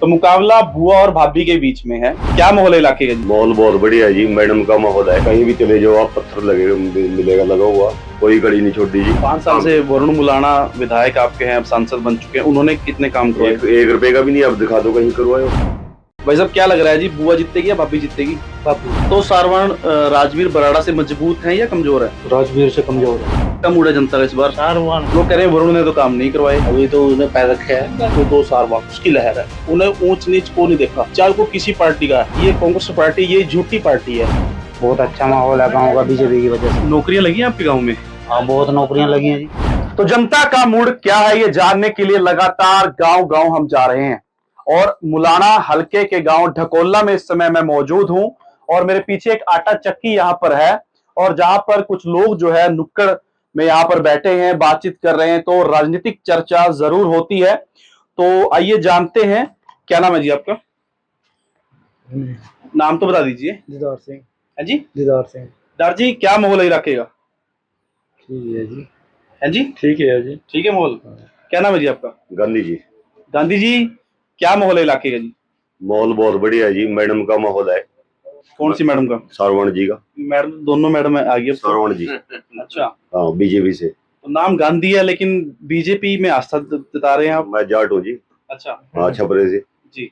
मुकाबला बुआ और भाभी के बीच में है। क्या माहौल है इलाके का जी? माहौल बहुत बढ़िया है जी। मैडम का माहौल है, कहीं भी चले जाओ आप पत्थर लगेगा मिलेगा लगा हुआ, कोई गली नहीं छोड़ दीजिए। 5 साल से वरुण मुलाना विधायक आपके हैं, अब सांसद बन चुके हैं। उन्होंने कितने काम करवाए? एक रुपए का भी नहीं, अब दिखा दो कहीं करवाए। भाई साहब क्या लग रहा है जी, बुआ जीतेगी या भाभी जीतेगी? भाभी। तो सारवण राजवीर बराड़ा से मजबूत है या कमजोर है? राजवीर से कमजोर है। कम उड़ा जनता का इस बार। सारवान लोग कह रहे हैं वरुण ने तो काम नहीं करवाए। अभी तो उसने पैर रखे है तो 2 सारवान उसकी लहर है। उन्हें ऊंच नीच को नहीं देखा, चाहे को किसी पार्टी का है। ये कांग्रेस पार्टी ये झूठी पार्टी है। बहुत अच्छा माहौल है गाँव का बीजेपी की वजह से। नौकरियां लगी हैं आपके गाँव में? हाँ, बहुत नौकरियां लगी हैं जी। तो जनता का मूड क्या है ये जानने के लिए लगातार गांव-गांव हम जा रहे हैं और मुलाना हलके के गांव ढकोला में इस समय मैं मौजूद हूं और मेरे पीछे एक आटा चक्की यहां पर है और जहां पर कुछ लोग जो है नुक्कड़ में यहां पर बैठे हैं, बातचीत कर रहे हैं, तो राजनीतिक चर्चा जरूर होती है। तो आइए जानते हैं, क्या नाम है जी आपका? नाम तो बता दीजिए। दीदार सिंह। है जी? दीदार सिंह। दार जी, क्या माहौल है इलाके का? ठीक है जी। है जी? ठीक है जी। ठीक है माहौल। क्या नाम है जी आपका? गांधी जी। गांधी जी, क्या माहौल है इलाके का जी? माहौल बहुत बढ़िया है जी। मैडम का माहौल है। कौन सी मैडम का? सारवण जी का। मैडम, दोनों मैडम आ गई अब तो। सारवण जी। अच्छा, हाँ, बीजेपी से। तो नाम गांधी है लेकिन बीजेपी में आस्था जता रहे हैं आप? मैं जाट हूँ जी। अच्छा। हाँ, छपरे से। जी।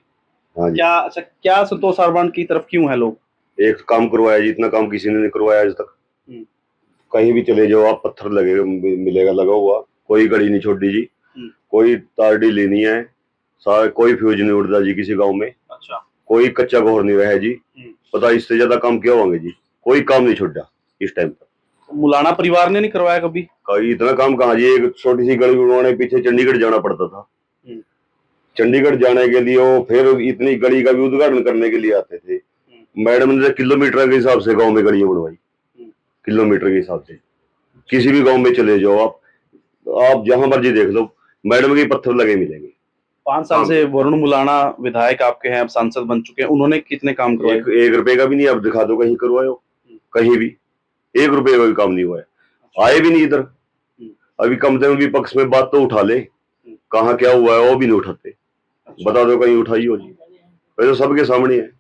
हाँ जी। क्या संतोष सारवान की तरफ क्यों है लोग? एक काम करवाया जी, इतना काम किसी ने नहीं करवाया आज तक। हम्म। कहीं भी चले जाओ आप पत्थर लगेगा मिलेगा लगा हुआ, कोई गली नहीं छोड़ दीजिए, कोई तार ढीली नहीं है, कोई फ्यूज नहीं उड़ता जी किसी गांव में। अच्छा। कोई कच्चा घोर नहीं रहा है जी। पता इससे ज्यादा काम क्या होंगे जी? कोई काम नहीं छोड़ा इस टाइम पर। मुलाना परिवार ने नहीं करवाया कभी? कहीं इतना काम कहाँ जी। एक छोटी सी गली बनवाने पीछे चंडीगढ़ जाना पड़ता था। चंडीगढ़ जाने के लिए वो फिर इतनी गली का भी उद्घाटन करने के लिए आते थे। मैडम ने किलोमीटर के हिसाब से गांव में गलियां बनवाई, किलोमीटर के हिसाब से। किसी भी गांव में चले जाओ आप जहां मर्जी देख लो, मैडम के पत्थर लगे मिलेंगे। 5 साल से वरुण मुलाना विधायक आपके हैं, अब सांसद बन चुके हैं। उन्होंने कितने काम करवाए? एक रुपए का भी नहीं, अब दिखा दो कहीं करवाए हो। कहीं भी एक रुपए का भी काम नहीं हुआ है। आए भी नहीं इधर। अभी कम से कम विपक्ष में बात तो उठा ले, कहाँ क्या हुआ है वो भी नहीं उठाते। बता दो कहीं उठाई हो जी? वैसे सबके सामने है।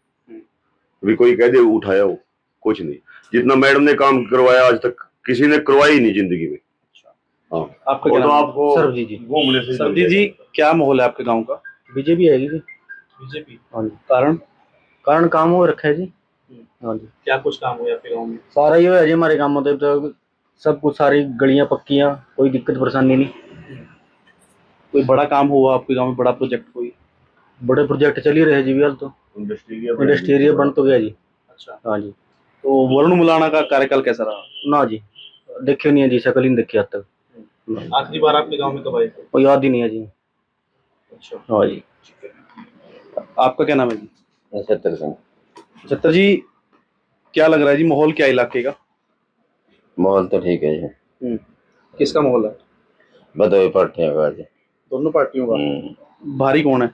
अभी कोई कह दे उठाया हो, कुछ नहीं। जितना मैडम ने काम करवाया आज तक किसी ने करवाया ही नहीं जिंदगी में। हाँ, आपका क्या तो नाम? आपको सरबजीत जी। घूमने से सरजी जी, क्या माहौल है आपके गाँव का? बीजेपी आएगी जी। बीजेपी। हाँ जी। कारण काम हो रखा है जी। हाँ जी। क्या कुछ काम हुआ आपके गाँव में? सारा ही है जी हमारे काम में तो सब कुछ, सारी गलियां पक्कियां, कोई दिक्कत परेशानी नहीं। कोई बड़ा काम हुआ आपके गाँव में, बड़ा प्रोजेक्ट कोई? बड़े प्रोजेक्ट चल ही रहे जी। भी तो इंडस्ट्री एरिया बन तो गया जी। अच्छा। हाँ जी। तो वरुण मुलाना का कार्यकाल कैसा रहा? ना जी, देखे नहीं है जी, शकल ही नहीं देखी आज तक। आखिरी बार आपके गांव में कब आए थे? कोई याद ही नहीं है जी। अच्छा। हाँ जी। आपका क्या नाम है जी? 70 जी, क्या लग रहा है जी, माहौल क्या इलाके का? माहौल तो ठीक है जी। किसका माहौल है? बताओ पार्टियां का जी। दोनों पार्टियों का। भारी कौन है?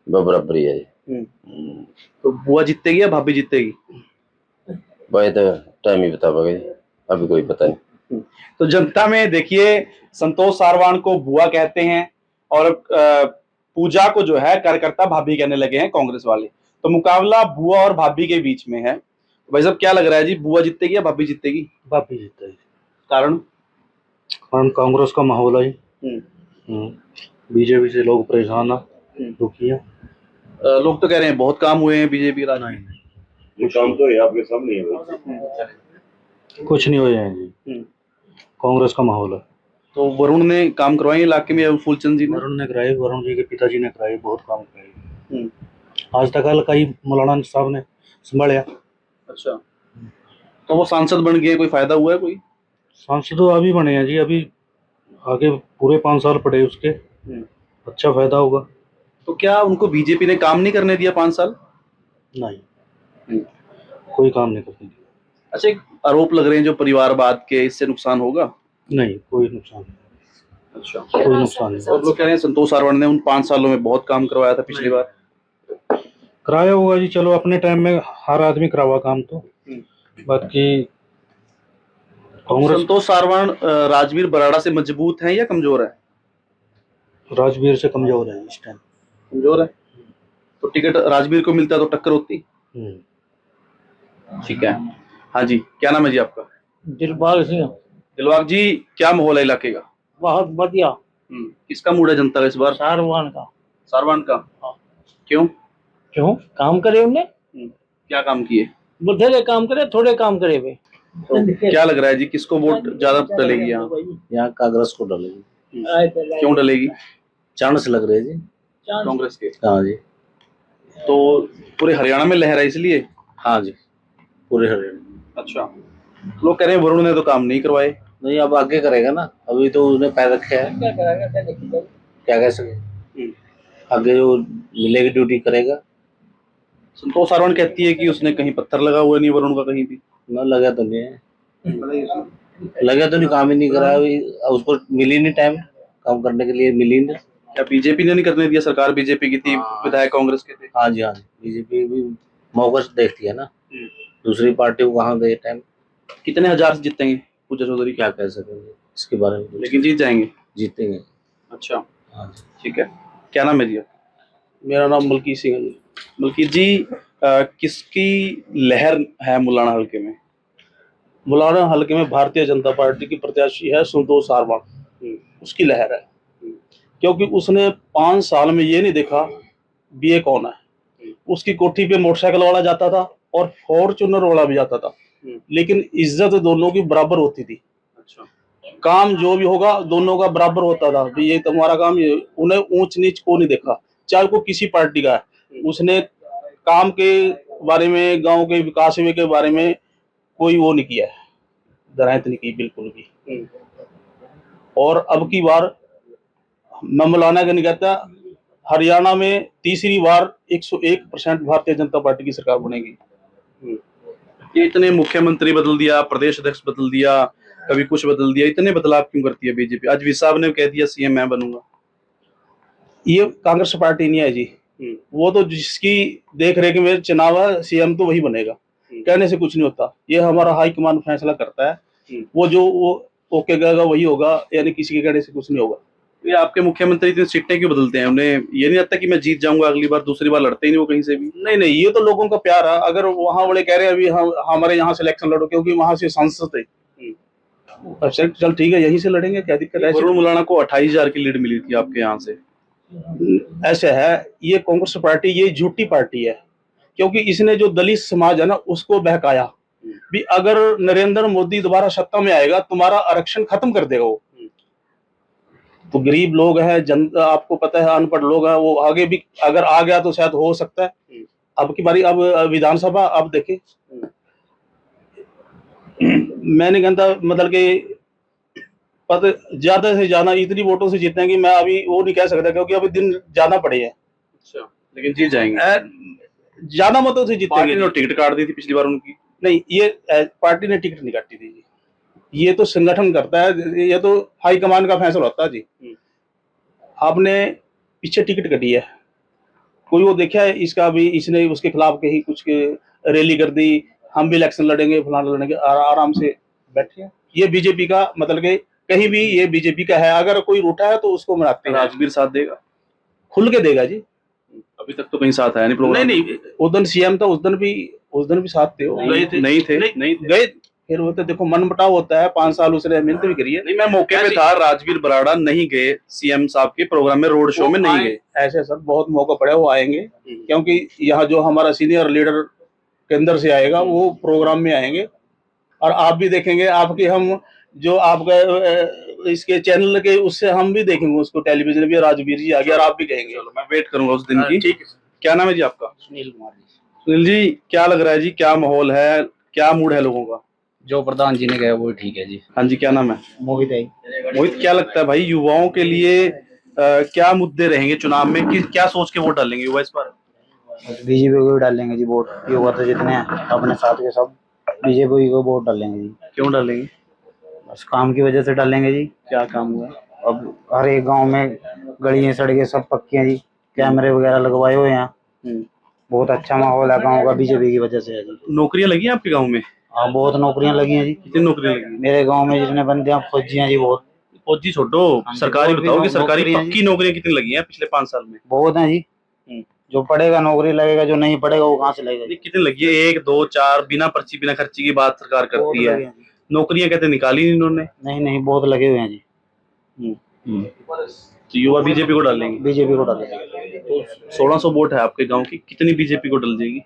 बराबर ही है जी। तो बुआ जीतेगी या भाभी जीतेगी? भाई तो टाइम ही बता पाएगा जी, अभी कोई पता नहीं। तो जनता में देखिए, संतोष सारवान को बुआ कहते हैं और पूजा को जो है कार्यकर्ता भाभी कहने लगे हैं कांग्रेस वाले। तो मुकाबला बुआ और भाभी के बीच में है। तो भाई साहब क्या लग रहा है जी, बुआ जीतेगी या भाभी जीतेगी? भाभी जीतेगी। कारण कांग्रेस का माहौल है जी। बीजेपी से लोग परेशान है, दुखी है। लोग तो कह रहे हैं बहुत काम हुए हैं बीजेपी राज में। ये काम तो है आपके सामने है। कुछ नहीं हुए हैं जी। कांग्रेस का माहौल है। तो वरुण ने काम करवाए इलाके में, फूलचंद जी ने? वरुण ने कराए, वरुण जी के पिताजी ने कराए, बहुत काम कराए। आज तक हल्का ही मौलाना साहब ने संभालिया। अच्छा। तो वो सांसद बन गए, कोई फायदा हुआ है कोई? सांसद तो अभी बने हैं जी, अभी आगे पूरे 5 साल पड़े उसके, अच्छा फायदा होगा। तो क्या उनको बीजेपी ने काम नहीं करने दिया 5 साल? नहीं, कोई काम नहीं करने दिया। अच्छा, एक आरोप लग रहे हैं जो परिवारवाद के, इससे नुकसान होगा? नहीं, कोई नुकसान नहीं। अच्छा, कोई नुकसान नहीं। और लोग कह रहे हैं संतोष सारवान ने उन 5 सालों में बहुत काम करवाया था पिछली बार। कराया होगा जी, चलो अपने टाइम में हर आदमी करावा काम तो। बाकी कांग्रेस। संतोष सारवान राजवीर बराड़ा से मजबूत है या कमजोर है? राजवीर से कमजोर है इस टाइम। कमजोर है। तो टिकट राजवीर को मिलता तो टक्कर होती। ठीक है। हाँ जी, क्या नाम है जी आपका? दिलबाग सिंह। दिलबाग जी, क्या माहौल है इलाके का? बहुत बढ़िया। किसका मूड है जनता का इस बार? सारवान का। सारवान का? हाँ। क्यों? क्यों? काम करे उनने, क्या काम किए? बथेरे काम करे, थोड़े काम करे वे। तो क्या लग रहा है जी, किसको वोट ज्यादा डलेगी यहाँ? यहाँ कांग्रेस को डालेगी। क्यों डलेगी? चांस लग रहे जी कांग्रेस के? हाँ जी। तो पूरे हरियाणा में लहर है इसलिए? हाँ जी, पूरे हरियाणा। अच्छा, लोग कह रहे हैं वरुण ने तो काम नहीं करवाए। नहीं, अब आगे करेगा ना, अभी तो उसने पैर रखे है, क्या कह सके। आगे जो मिलेगी ड्यूटी करेगा। संतोष सारवान कहती है कि उसने कहीं पत्थर लगा हुआ नहीं वरुण का कहीं भी। ना लगा तो नहीं है, लगा तो नहीं, काम ही नहीं करा अभी, उसको मिली नहीं टाइम काम करने के लिए, मिली नहीं। क्या बीजेपी ने नहीं करने दिया? सरकार बीजेपी की थी, विधायक कांग्रेस के थे। हाँ जी, हाँ जी, बीजेपी भी मौका से देखती है ना, दूसरी पार्टी को कहाँ गए टाइम। कितने हजार से जीतेंगे पूजा चौधरी? क्या कह सकेंगे इसके बारे में, लेकिन जीत जाएंगे। जीतेंगे। अच्छा, हाँ जी। ठीक है। क्या नाम है जी? मेरा नाम मलकीत सिंह है जी। मलकीत जी, किसकी लहर है मुलाना हल्के में? मुलाना हल्के में भारतीय जनता पार्टी की प्रत्याशी है संतोष सारवान, उसकी लहर है। क्योंकि उसने 5 साल में ये नहीं देखा बीए कौन है। उसकी कोठी पे मोटरसाइकिल वाला जाता था और फॉर्चूनर वाला भी जाता था, लेकिन इज्जत दोनों की बराबर होती थी। अच्छा, काम जो भी होगा दोनों का बराबर होता था, भी ये तुम्हारा काम, ये उन्हें ऊंच नीच को नहीं देखा, चाहे को किसी पार्टी का है। उसने काम के बारे में, गांव के विकास के बारे में कोई वो नहीं किया है, दरायत नहीं की बिल्कुल भी। और अब की बार मैं मौलाना का नहीं कहता, हरियाणा में तीसरी बार 101% भारतीय जनता पार्टी की सरकार बनेगी। ये इतने मुख्यमंत्री बदल दिया, प्रदेश अध्यक्ष बदल दिया, कभी कुछ बदल दिया, इतने बदलाव क्यों करती है बीजेपी? आज विस साहब ने कह दिया सीएम मैं बनूंगा। ये कांग्रेस पार्टी नहीं है जी, वो तो जिसकी देख रेख में चुनाव है, सीएम तो वही बनेगा, कहने से कुछ नहीं होता। ये हमारा हाईकमान फैसला करता है, वो जो वो ओके कहेगा वही होगा, यानी किसी के कहने से कुछ नहीं होगा। ये आपके मुख्यमंत्री इतनी सीटें क्यों बदलते हैं? उन्हें ये नहीं लगता कि मैं जीत जाऊंगा अगली बार, दूसरी बार लड़ते ही नहीं वो कहीं से भी? नहीं नहीं, ये तो लोगों का प्यार है। अगर वहां वाले कह रहे हैं अभी हम हमारे यहाँ से इलेक्शन लड़ो, क्योंकि वहां से सांसद है, चल ठीक है, यहीं से लड़ेंगे, क्या दिक्कत है। वरुण मुलाना को 28,000 की लीड मिली थी आपके यहाँ से। ऐसे है, ये कांग्रेस पार्टी ये झूठी पार्टी है, क्योंकि इसने जो दलित समाज है ना उसको बहकाया भी अगर नरेंद्र मोदी दोबारा सत्ता में आएगा तुम्हारा आरक्षण खत्म कर देगा वो। तो गरीब लोग हैं, जनता आपको पता है, अनपढ़ लोग हैं, वो आगे भी अगर आ गया तो शायद हो सकता है। अब की बारी, अब विधानसभा, अब देखे मैं नहीं कहता मतलब कि पता ज्यादा से ज्यादा इतनी वोटों से जीतेंगे, मैं अभी वो नहीं कह सकता, क्योंकि अभी दिन ज्यादा पड़े हैं। अच्छा, लेकिन जीत जाएंगे। ज्यादा मतों से पार्टी जीतेंगे। ने टिकट काट दी थी पिछली बार उनकी। नहीं, ये पार्टी ने टिकट नहीं काटी थी जी, ये तो संगठन करता है, ये तो हाईकमान का फैसला होता है जी। आपने पीछे टिकट कटी है, कोई वो देखा है इसका भी, इसने उसके खिलाफ कहीं कुछ रैली कर दी, हम भी इलेक्शन लड़ेंगे, फलाना लड़ेंगे, आराम से बैठे हैं। ये बीजेपी का मतलब कि कहीं भी ये बीजेपी का है, अगर कोई रूठा है तो उसको मनाते हैं। राजवीर साथ देगा, खुल के देगा जी। अभी तक तो कहीं साथ आया नहीं प्रोग्राम। नहीं, उस दिन सीएम था, उस दिन भी साथ थे, नहीं थे। गए। फिर वो तो देखो मनमुटाव होता है, 5 साल उसने मेहनत भी करी है। नहीं, मैं मौके पे था, राजवीर बराड़ा नहीं गए सीएम साहब के प्रोग्राम में, रोड शो में नहीं गए। ऐसे सर बहुत मौका पड़ा, वो आएंगे, क्योंकि यहाँ जो हमारा सीनियर लीडर केंद्र से आएगा वो प्रोग्राम में आएंगे। और आप भी देखेंगे, आपके हम जो आपका इसके चैनल के उससे हम भी देखेंगे उसको, टेलीविजन भी राजवीर जी आ गया, और आप भी कहेंगे। चलो, मैं वेट करूंगा उस दिन की। ठीक है। क्या नाम है जी आपका? सुनील कुमार जी। सुनील जी, क्या लग रहा है जी, क्या माहौल है, क्या मूड है लोगों का? जो प्रधान जी ने कहा वो ठीक है जी। हाँ जी, क्या नाम है? मोहित है। मोहित, क्या लगता है भाई युवाओं के लिए क्या मुद्दे रहेंगे चुनाव में, क्या सोच के वोट डालेंगे युवा इस बार? बीजेपी को भी डालेंगे जी वोट, युवा तो जितने हैं अपने साथ के सब बीजेपी को वोट डालेंगे जी। क्यों डालेंगे? बस काम की वजह से डालेंगे जी। क्या काम हुआ? अब हर एक गांव में गलियां सड़कें सब पक्की हैं जी, कैमरे वगैरह लगवाए हुए हैं, बहुत अच्छा माहौल है गांव का, बीजेपी की वजह से है जी। नौकरियां लगी हैं आपके गांव में? हाँ, बहुत नौकरियां लगी हैं जी। कितनी नौकरियां लगी? मेरे गांव में जितने बंदे हैं फौजी हैं जी, बहुत। फौजी छोड़ो, सरकारी बताओ कि सरकारी पक्की नौकरियां कितनी लगी हैं पिछले 5 साल में? बहुत हैं जी, जो पढ़ेगा नौकरी लगेगा, जो नहीं पढ़ेगा वो कहाँ से लगेगा जी। ये कितने लगी है? 1 2 4 बिना पर्ची बिना खर्ची की बात सरकार बहुत करती है। लगे हैं जी। नौकरियां कहते निकाली नहीं इन्होंने। नहीं नहीं, बहुत लगे हुए हैं जी। तो युवा बीजेपी को डालेंगे। बीजेपी को डालेंगे। तो 1600 वोट है आपके गांव की, कितनी बीजेपी को डल जाएगी?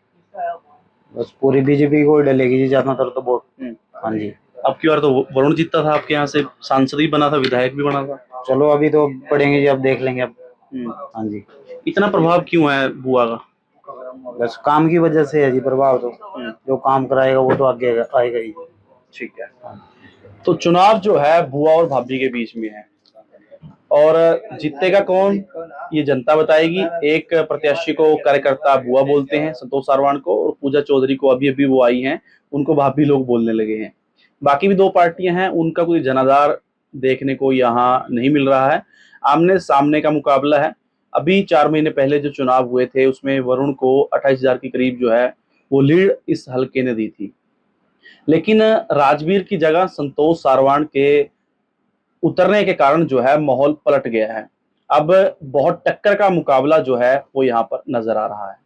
बस पूरी बीजेपी को ही डलेगी जी, ज्यादातर तो वोट। हाँ जी। अब की बार तो वरुण जीतता था आपके यहाँ से, सांसद भी बना था, विधायक भी बना था। चलो अभी तो पढ़ेंगे जी, अब देख लेंगे अब। हाँ जी। इतना प्रभाव क्यों है बुआ का? बस काम की वजह से है जी प्रभाव तो। जो काम कराएगा वो तो आगे आएगा ही। ठीक है। तो चुनाव जो है बुआ और भाभी के बीच में है, और जीतेगा कौन ये जनता बताएगी। एक प्रत्याशी को कार्यकर्ता बुआ बोलते हैं, संतोष सारवान को, और पूजा चौधरी को अभी अभी वो आई हैं, उनको भाभी लोग बोलने लगे हैं। बाकी भी 2 पार्टियां हैं, उनका कोई जनाधार देखने को यहाँ नहीं मिल रहा है। आमने सामने का मुकाबला है। अभी 4 महीने पहले जो चुनाव हुए थे उसमें वरुण को 28,000 के करीब जो है वो लीड इस हलके ने दी थी, लेकिन राजवीर की जगह संतोष सारवान के उतरने के कारण जो है माहौल पलट गया है। अब बहुत टक्कर का मुकाबला जो है वो यहाँ पर नजर आ रहा है।